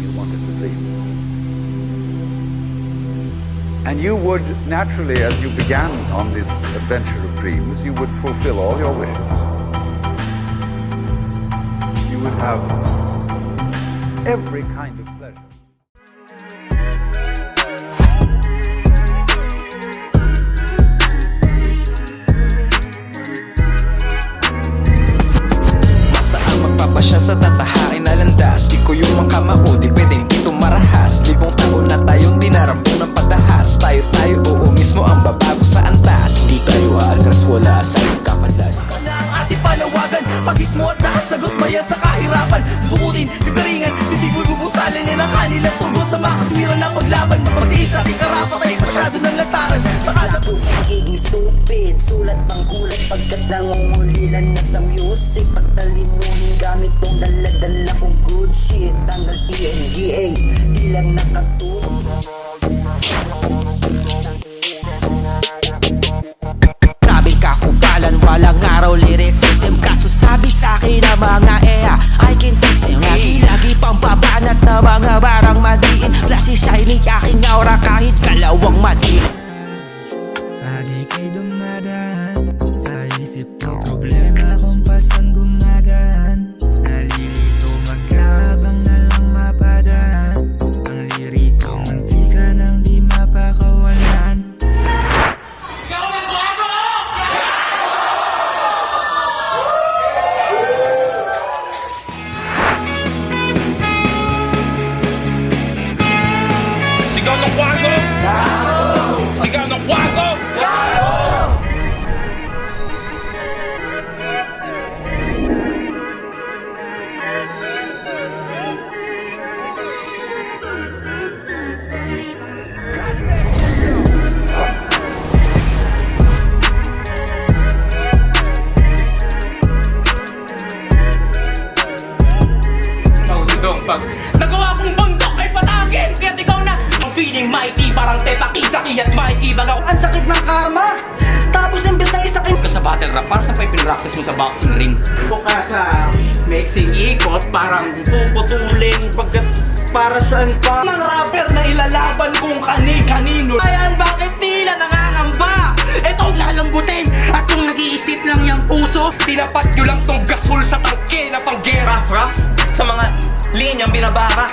you wanted to dream. And you would, naturally, as you began on this adventure of dreams, you would fulfill all your wishes. You would have every kind of pleasure. Magpapasya sa tatahain na landas. Di ko yung makamao, di pwedeng dito marahas. Libong taon na tayong dinarambong ng patahas. Tayo, oo mismo ang babago sa antas. Di tayo aatras, wala sa kakalas. Na ang ating panawagan, pagsismo at nakasagot mayan sa kahirapan. Dukutin, pipiringan, bibig mo'y bubusalin yan ang kanilang tugon sa makatwiran na paglaban. Magpasihin sa ating karapat ay masyado ng lataran. Sakala Sa puso magiging stupid, sulat pang gulat pagkat nangungulilan na sa music. Pagtalinuhin gamit tong dala-dala kong good shit. Tanggal TNGA, di lang nakatulong. Grabing kakupalan, walang araw lyricism. Kaso sabi sa'kin na mga EA, I can fix him. Lagi-lagi pang babanat na mga barang madiin. Flashy shiny aking aura kahit kalawang madiin. Lagi kay dumadaan sa isip ko, problema kung pasan gumagaan. Nalilito magkabang na lang mapadaan. Ang liriko munti ka nang di mapakawalan. Sigaw ng kwago! Sigaw ng kwago! Pag nagawa kong bundok ay patagin, kaya't ikaw na ang feeling mighty, parang tetakisaki at Mikey bagaw. Ang sakit ng karma, tapos imbes na isakin Ka sa battle rap, para sa pa pinractice mo sa boxing ring. Kung ka sa mixing ikot, parang puputulin pagkat para saan pa. Mga rapper na ilalaban kung kani-kanino. Ayan, bakit tila nangangamba? Ito lalambutin at kung nag-iisip lang yung puso, tinapat nyo lang tong gasol sa tangke na panggera. Rough sa mga linyang binabara.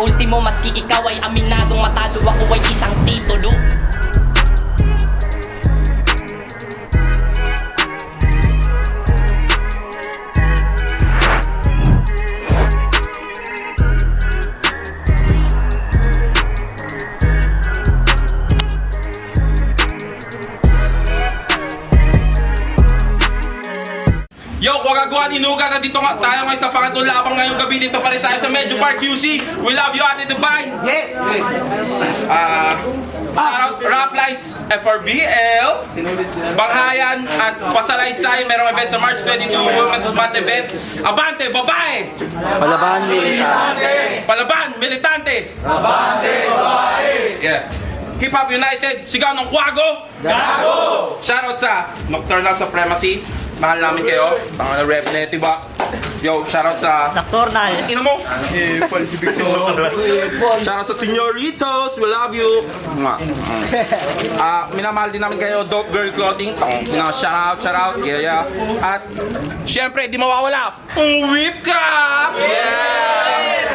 Ultimo, maski ikaw ay aminadong matalo, ako ay isang titulo. Yo, Wagaguan, Inuga, nandito nga tayo ngayon sa pangatlong labang ngayong gabi. Dito pa rin tayo sa Medyo Park QC. We love you, Ate Dubai. Shoutout Rap Lines, FRBL, Banghayan at Pasalaysay. Merong event sa March 22, Women's Month event. Abante, babae! Palaban, militante. Palaban, militante! Abante, babae! Yeah. Hip Hop United, sigaw ng kwago! Gago! Shoutout sa Nocturnal Supremacy. Mahal namin kayo. Pangalan rep na diba? Yo, shoutout sa Nocturnal. ina mo! Shoutout sa Señoritos! We love you! Minamahal din namin kayo. Dope Girl Clothing. Shoutout. Yeah. At syempre, di mawawala. Whip Cups! Yeah!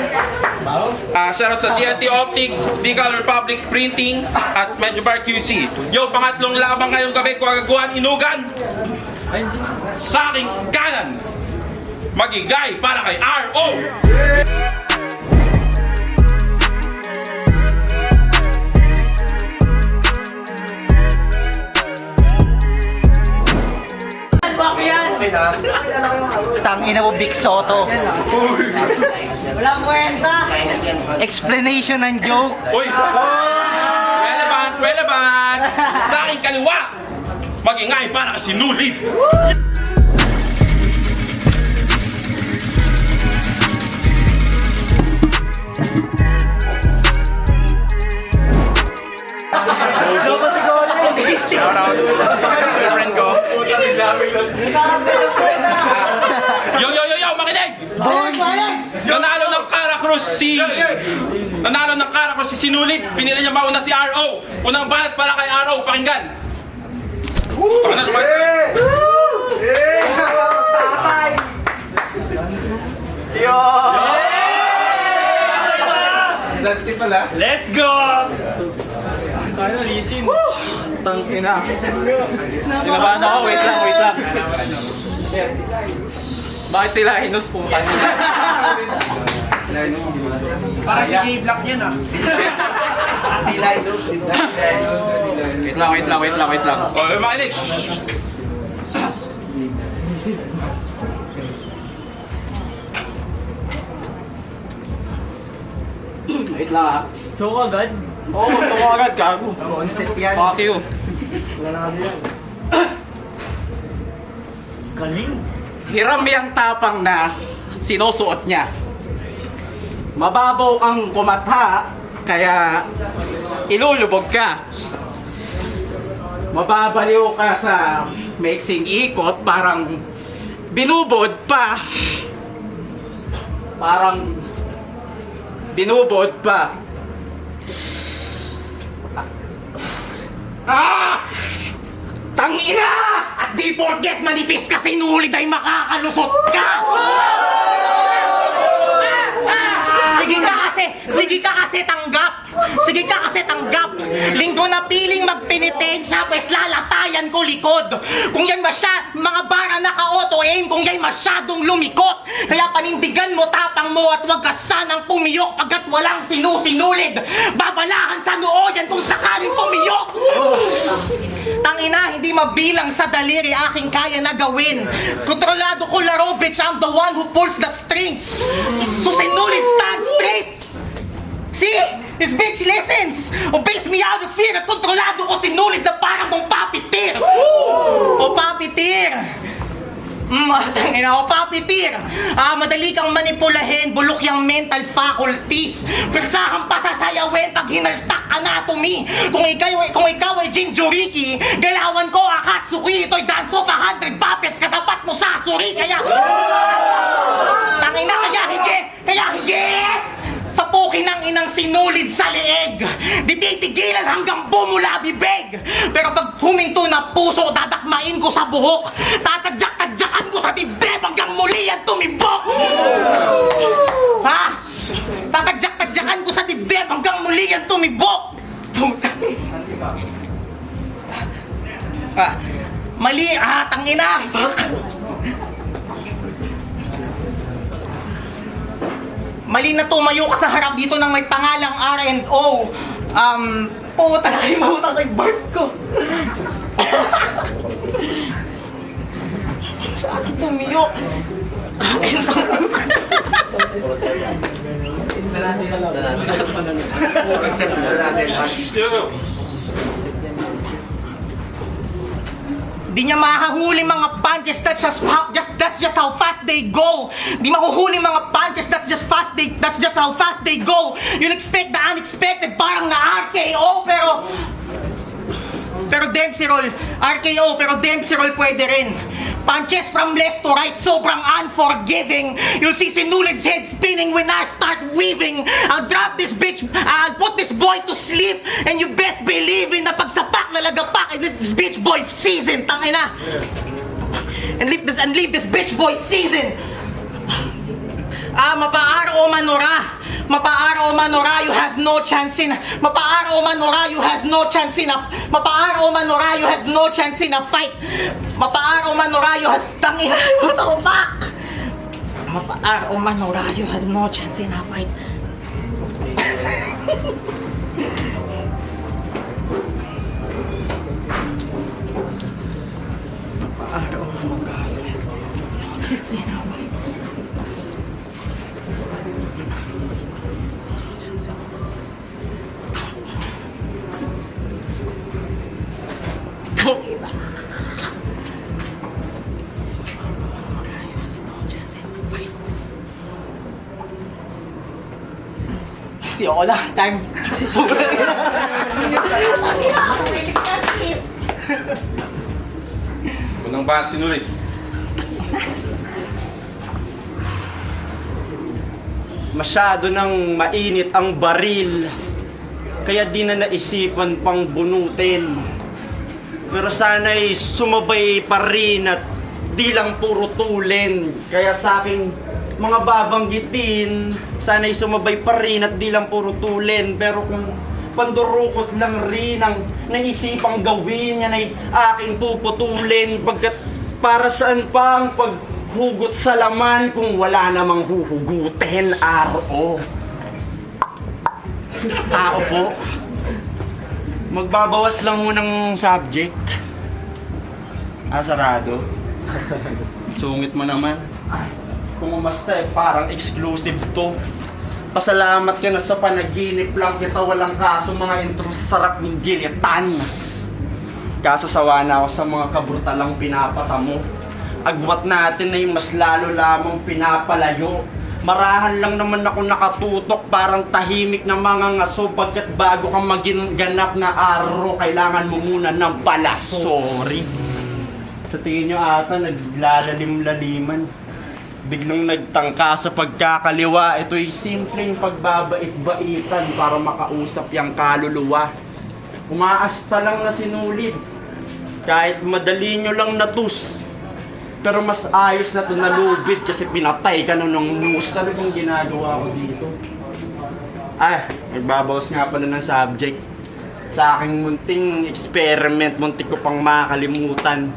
Shoutout sa TNT Optics, Legal Republic Printing, at Medyo Bar QC. Yo, pangatlong labang ngayong gabi, Wagaguan, Inugan. Sa aking kanan, magigay para kay R.O. Tangina mo, Big Soto. Walang kwenta. Explanation ng joke. Uy! Relevant! Sa aking kaliwa, magingay para kay Sinulid. Girlfriend ko. Yo, makinig! Nanalo ng Cara Cruz Si... Nanalo ng kara ko si Sinulid. Pinili niya mauna si RO. Unang banat para kay RO. Pakinggan. Pakinggan, lumayas ka. Let's go! Tayo, lisin. Tangina. Inabahan ako, wait lang. Bakit sila hinus po kanina? Para si K-Block yan ah. Wait lang. O, makinig. Wait lang ah. Choke agad? Oo, choke agad, gago. Concept yan. Fuck you. Galing. Hiram yung tapang na sinusuot niya. Mababaw ang kumata, kaya ilulubog ka. Mababaliw ka sa mixing ikot, parang binubod pa. Tangina! At di forget manipis ka sinulid ay makakalusot ka! Sige ka kasi tanggap! Linggo na piling magpenitensya, pues lalatayan ko likod! Kung yan mga bara naka-auto-aim, kung yan masyadong lumikot! Kaya panindigan mo tapang mo at wag ka sanang pumiyok pagkat walang sinusinulid! Babalahan sa noo yan kung sakaling pumiyok! Tangina, hindi mabilang sa daliri aking kaya na gawin. Kontrolado ko laro, bitch, I'm the one who pulls the strings. So sinulid, stand straight. See? This bitch listens. Obeys me out of fear. At kontrolado ko sinulid na parang mong papitir. O papitir. Tangina, o papitir. Madali kang manipulahin, bulok yung mental faculties. Persa kang pasasayawin pag hinaltak anatomy. Kung ikaw ay Jinjuriki, galawan ko Akatsuki. Ito'y dance of 100 puppets, katapat mo Sasori. Kaya tangina, kaya hige. Sa pukin ng inang sinulid sa leeg, di titigilan hanggang bumula bibig. Pero pag huminto na puso, dadakmain ko sa buhok. Tatadyak-tadyakan ko sa dibdib hanggang muli yan tumibok. Ha? Tatadyak-tadyakan ko sa dibdib hanggang muli yan tumibok. Mali, tangina. Mali na tumayo ka sa harap dito ng may pangalang R&O. Puta na kayo mauna kay birth ko. Saan tumiyok? Di niya mahahuli mga punches, that's just how fast they go. Di mahuhuli mga punches, that's just how fast they go. You'll expect the unexpected, parang na RKO, pero Dempsey roll, RKO, pero Dempsey roll pwede rin. Punches from left to right, sobrang unforgiving. You'll see Sinulid's head spinning when I start weaving. I'll drop this bitch, I'll put this boy to sleep, and you best believe in na pagsapak na lagapak, and this bitch boy season, tangina. And leave this bitch boy season. Mapaaro Manora, you has no chance in. Mapaaro Manora, you has no chance in a fight. Mapaaro Manora, you has tangina. What the fuck? Mapaaro Manora, you has no chance in a fight. Mapaaro Manora, chance in a fight. Tangina. Di ako lang, time. Unang banat Sinulid. masyado nang mainit ang baril. Kaya di na naisipan pang bunutin. Pero sana'y sumabay pa rin at di lang puro tulin. Kaya sa aking mga babanggitin, sana'y sumabay pa rin at di lang puro tulin. Pero kung pandurukot lang rin ang naisipang gawin, yan ay aking puputulin. Pagkat para saan pa ang paghugot sa laman kung wala namang huhugutin, RO. Tao po. Magbabawas lang mo ng subject. Sarado. Sungit mo naman. Kung umasta parang exclusive to. Pasalamat ka na sa panaginip lang kita, walang kaso mga intros sarap ng gilitan. Kaso sawa na ako sa mga kabrutalang pinapata mo. Agwat natin na yung mas lalo lamang pinapalayo. Marahan lang naman ako nakatutok, parang tahimik na mga ngaso. Pagkat bago kang maging ganap na araw, kailangan mo muna ng palasori. Sa tingin nyo ata, naglalalim-laliman. Biglang nagtangka sa pagkakaliwa. Ito'y simpleng pagbabait-baitan para makausap yung kaluluwa. Umaasta lang na sinulid. Kahit madali nyo lang natus. Pero mas ayos na ito nalubid kasi pinatay ka na ng news. Ano bang ginagawa ko dito? Nagbabawas nga pala ng subject. Sa aking munting experiment, muntik ko pang makalimutan.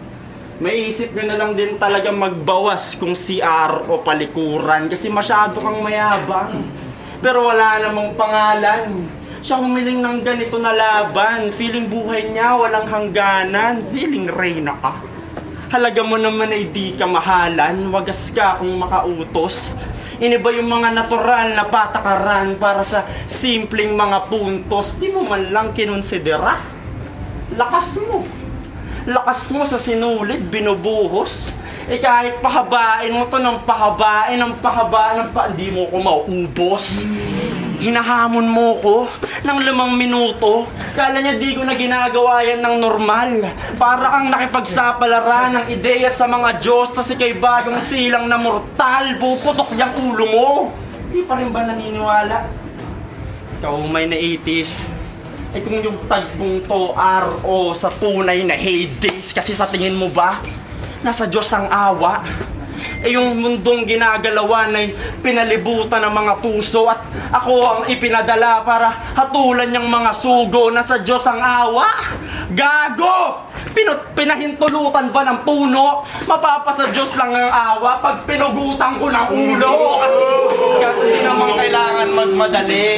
Maisip nyo na lang din talaga magbawas kung CR o palikuran kasi masyado kang mayabang. Pero wala namang pangalan. Siya humiling ng ganito na laban. Feeling buhay niya walang hangganan. Feeling reyna ka. Halaga mo naman ay di ka mahalan, wagas ka kung makautos. Iniba yung mga natural na patakaran para sa simpleng mga puntos. Di mo man lang kinonsidera. Lakas mo sa sinulid, binubuhos. Kahit pahabain mo to ng pahabain, hindi mo ko mauubos. Hinahamon mo ko ng 5 minuto. Kala niya di ko na ginagawa yan ng normal. Para kang nakipagsapalaran ng ideya sa mga Diyos, tas ikay bagong silang na mortal. Puputok yung ulo mo. Di pa rin ba naniniwala? Ikaw may na 80s. Kung yung tagpong to RO sa tunay na Hades, kasi sa tingin mo ba nasa Diyos ang awa? Yung mundong ginagalawan ay pinalibutan ng mga tuso at ako ang ipinadala para hatulan yung mga sugo. Nasa Diyos ang awa? Gago! Pinahintulutan ba ng puno? Mapapasa Diyos lang ang awa pag pinugutan ko ng ulo. Kasi di naman kailangan magmadali.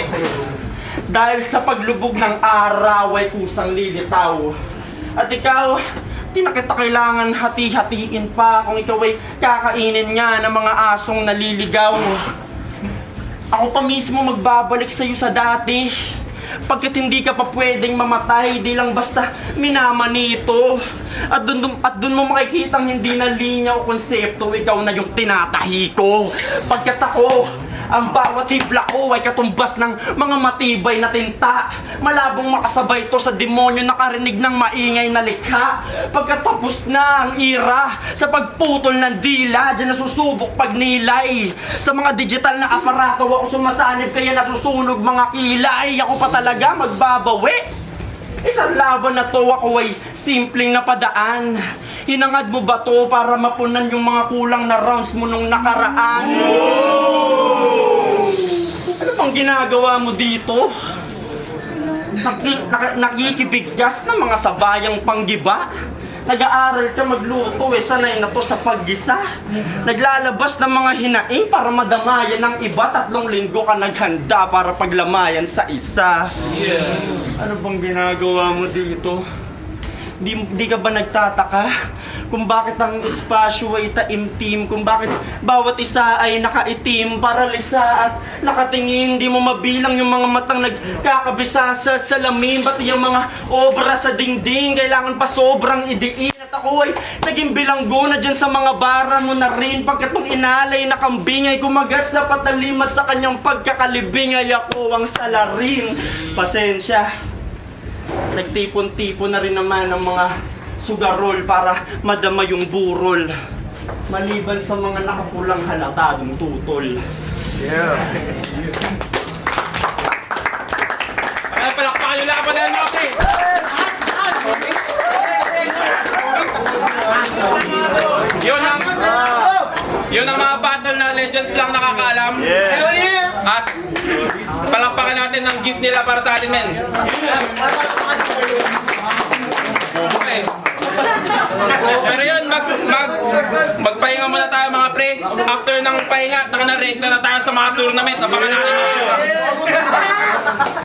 Dahil sa paglubog ng araw ay kusang lilitaw. At ikaw, di na kita kailangan hati-hatiin pa kung ikaw ay kakainin nga ng mga asong naliligaw. Ako pa mismo magbabalik sa'yo sa dati. Pagkat hindi ka pa pwedeng mamatay, di lang basta minamanito. At dun mo makikitang hindi na linya o konsepto, ikaw na yung tinatahi ko. Pagkat ako, ang bawat hibla ko ay katumbas ng mga matibay na tinta. Malabong makasabay to sa demonyo nakarinig ng maingay na likha. Pagkatapos na ang ira sa pagputol ng dila, dyan nasusubok pagnilay. Sa mga digital na aparato ako sumasanib kaya nasusunog mga kilay. Ako pa talaga magbabawi. Isang laban na to ako ay simpleng napadaan. Hinangad mo ba to para mapunan yung mga kulang na rounds mo nung nakaraan? Ano bang ginagawa mo dito? Nakikibigkas ng mga sabayang panggiba? Nag-aaral ka magluto sanay na to sa paggisa. Naglalabas ng mga hinaing para madamayan ng iba. 3 linggo ka naghanda para paglamayan sa isa. Ano bang ginagawa mo dito? Di ka ba nagtataka kung bakit ang espasyo ay taimtim, kung bakit bawat isa ay nakaitim, paralisa at nakatingin, di mo mabilang yung mga matang nagkakabisa sa salamin, pati yung mga obra sa dingding, kailangan pa sobrang idiin. At ako ay naging bilanggo na dyan sa mga bara mo na rin, pagkatong inalay na kambing ay kumagat sa patalim at sa kanyang pagkakalibing ay ako ang salarin. Pasensya. Nagtipon-tipon na rin naman ng mga sugarol para madama yung burol. Maliban sa mga nakapulang halatadong tutol. Yun ang mga battle na legends lang nakakaalam. At palakpakan natin ang gift nila para sa atin, men. Okay. Pero yun, magpahinga muna tayo mga pre. After ng pahinga, naka-rate na tayo sa mga tournament. Abangan natin mga pre.